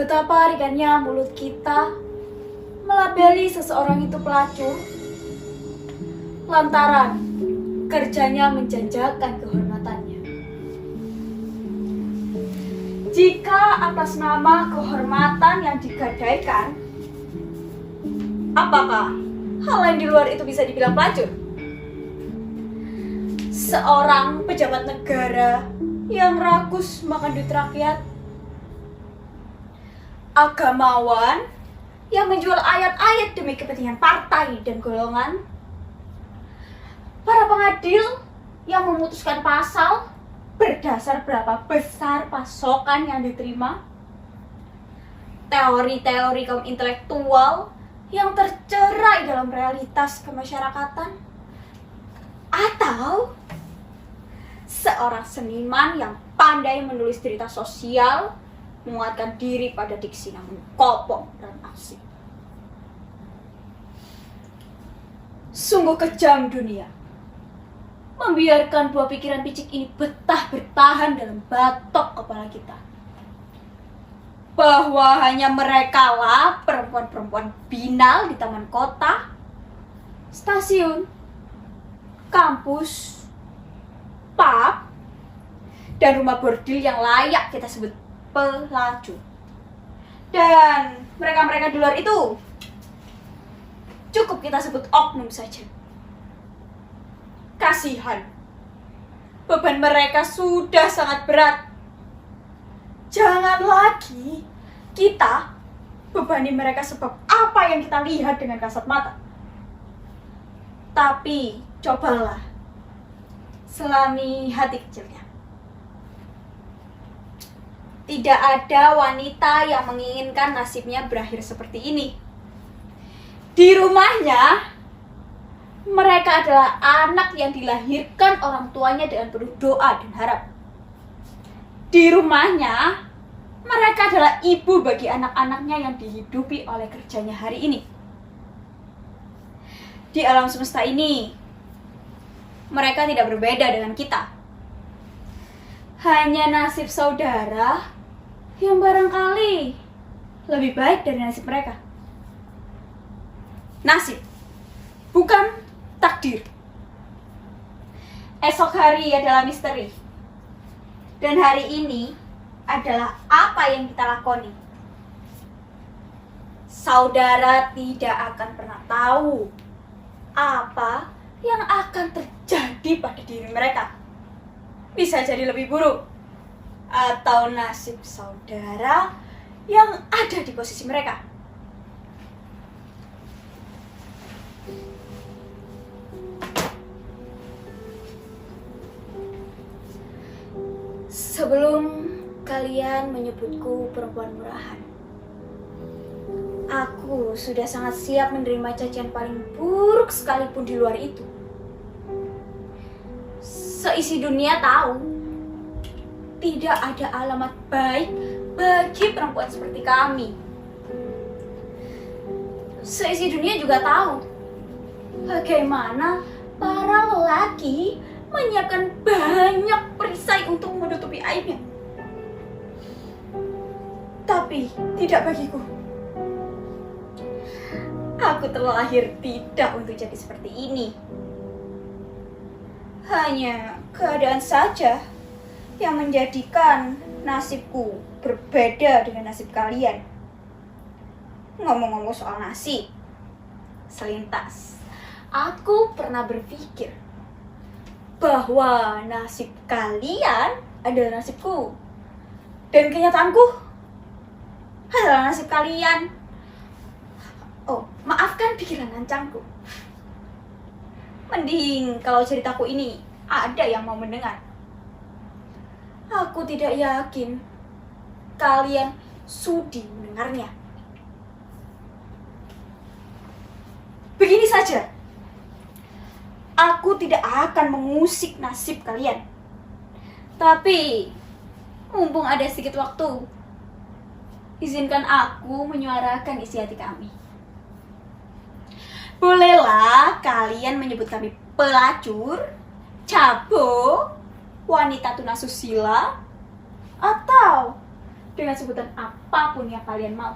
Betapa ringannya mulut kita melabeli seseorang itu pelacur lantaran kerjanya menjajakan kehormatannya. Jika atas nama kehormatan yang digadaikan, apakah hal lain di luar itu bisa dibilang pelacur? Seorang pejabat negara yang rakus makan duit rakyat, agamawan yang menjual ayat-ayat demi kepentingan partai dan golongan, para pengadil yang memutuskan pasal berdasar berapa besar pasokan yang diterima, teori-teori kaum intelektual yang tercerai dalam realitas kemasyarakatan, atau seorang seniman yang pandai menulis cerita sosial, menguatkan diri pada diksi namun kopong dan asik. Sungguh kejam dunia membiarkan buah pikiran picik ini betah bertahan dalam batok kepala kita, bahwa hanya merekalah perempuan-perempuan binal di taman kota, stasiun, kampus, pub, dan rumah bordil yang layak kita sebut pelacur. Dan mereka-mereka di luar itu cukup kita sebut oknum saja. Kasihan, beban mereka sudah sangat berat. Jangan lagi kita bebani mereka sebab apa yang kita lihat dengan kasat mata. Tapi cobalah selami hati kecilnya. Tidak ada wanita yang menginginkan nasibnya berakhir seperti ini. Di rumahnya, mereka adalah anak yang dilahirkan orang tuanya dengan penuh doa dan harap. Di rumahnya, mereka adalah ibu bagi anak-anaknya yang dihidupi oleh kerjanya hari ini. Di alam semesta ini, mereka tidak berbeda dengan kita. Hanya nasib saudara yang barangkali lebih baik dari nasib mereka. Nasib, bukan takdir. Esok hari adalah misteri. Dan hari ini adalah apa yang kita lakoni. Saudara tidak akan pernah tahu apa yang akan terjadi pada diri mereka. Bisa jadi lebih buruk, atau nasib saudara yang ada di posisi mereka. Sebelum kalian menyebutku perempuan murahan, aku sudah sangat siap menerima cacian paling buruk sekalipun di luar itu. Seisi dunia tahu, tidak ada alamat baik bagi perempuan seperti kami. Seisi dunia juga tahu bagaimana para lelaki menyiapkan banyak perisai untuk menutupi aibnya. Tapi tidak bagiku. Aku terlahir tidak untuk jadi seperti ini. Hanya keadaan saja yang menjadikan nasibku berbeda dengan nasib kalian. Ngomong-ngomong soal nasib, selintas aku pernah berpikir bahwa nasib kalian adalah nasibku, dan kenyataanku adalah nasib kalian. Oh, maafkan pikiran lancangku. Mending kalau ceritaku ini ada yang mau mendengar. Aku tidak yakin kalian sudi mendengarnya. Begini saja, aku tidak akan mengusik nasib kalian. Tapi, mumpung ada sedikit waktu, izinkan aku menyuarakan isi hati kami. Bolehlah kalian menyebut kami pelacur, cabo, wanita tunasusila, atau dengan sebutan apapun yang kalian mau.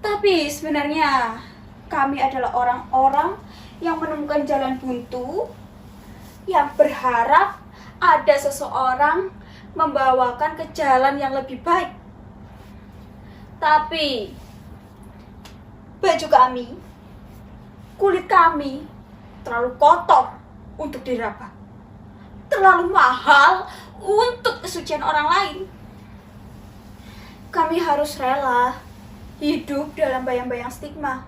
Tapi sebenarnya kami adalah orang-orang yang menemukan jalan buntu, yang berharap ada seseorang membawakan ke jalan yang lebih baik. Tapi baju kami, kulit kami terlalu kotor untuk diraba, terlalu mahal untuk kesucian orang lain. Kami harus rela hidup dalam bayang-bayang stigma.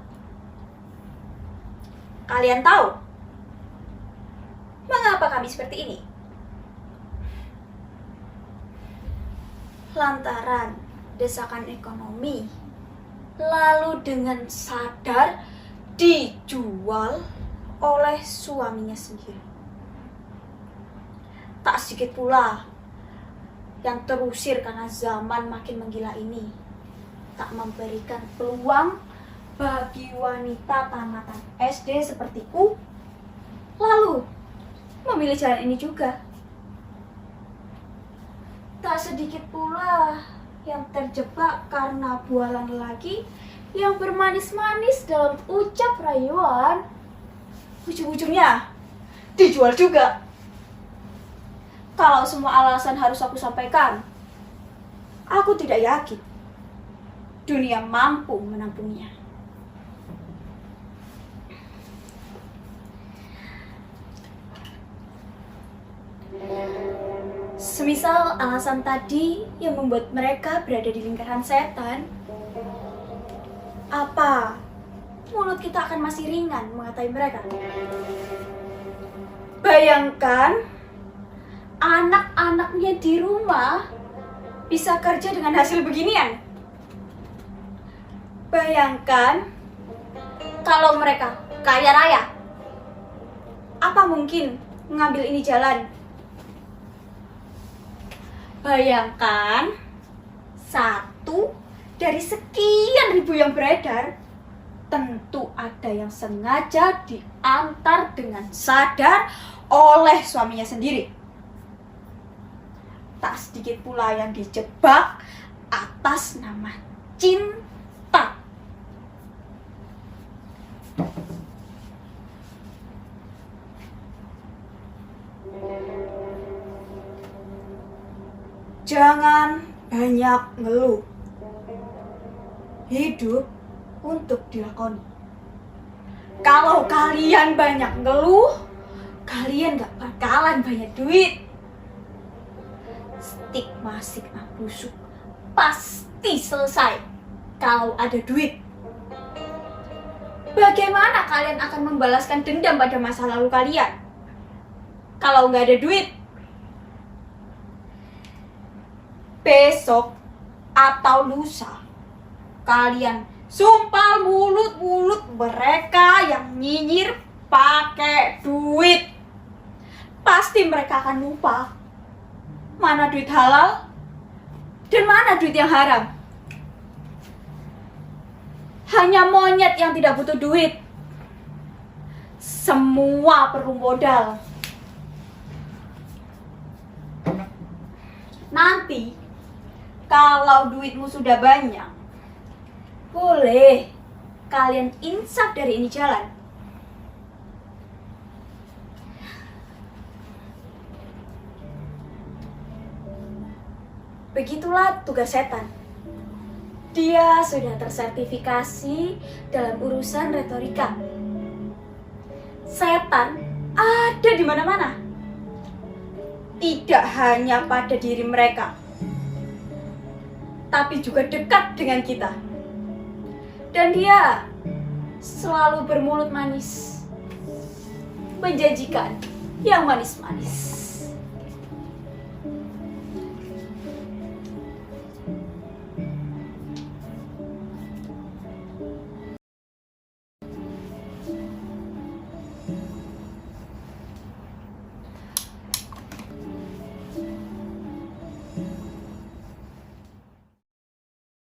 Kalian tahu mengapa kami seperti ini? Lantaran desakan ekonomi, lalu dengan sadar dijual oleh suaminya sendiri. Tak sedikit pula yang terusir karena zaman makin menggila ini, tak memberikan peluang bagi wanita tamatan SD sepertiku, lalu memilih jalan ini juga. Tak sedikit pula yang terjebak karena bualan lelaki yang bermanis-manis dalam ucap rayuan, ujung-ujungnya dijual juga. Kalau semua alasan harus aku sampaikan, aku tidak yakin dunia mampu menampungnya. Semisal alasan tadi yang membuat mereka berada di lingkaran setan, apa mulut kita akan masih ringan mengatai mereka? Bayangkan anak-anaknya di rumah bisa kerja dengan hasil beginian. Bayangkan kalau mereka kaya raya, apa mungkin mengambil ini jalan? Bayangkan satu dari sekian ribu yang beredar, tentu ada yang sengaja diantar dengan sadar oleh suaminya sendiri. Tak sedikit pula yang dijebak atas nama cinta. Jangan banyak ngeluh. Hidup untuk dilakoni. Kalau kalian banyak ngeluh, kalian gak bakalan banyak duit. Stigma busuk pasti selesai kalau ada duit. Bagaimana kalian akan membalaskan dendam pada masa lalu kalian kalau nggak ada duit? Besok atau lusa kalian sumpal mulut-mulut mereka yang nyinyir pakai duit. Pasti mereka akan lupa mana duit halal dan mana duit yang haram. Hanya monyet yang tidak butuh duit. Semua perlu modal. Nanti kalau duitmu sudah banyak, boleh kalian insaf dari ini jalan. Begitulah tugas setan. Dia sudah tersertifikasi dalam urusan retorika. Setan ada di mana-mana. Tidak hanya pada diri mereka, tapi juga dekat dengan kita. Dan dia selalu bermulut manis, menjanjikan yang manis-manis.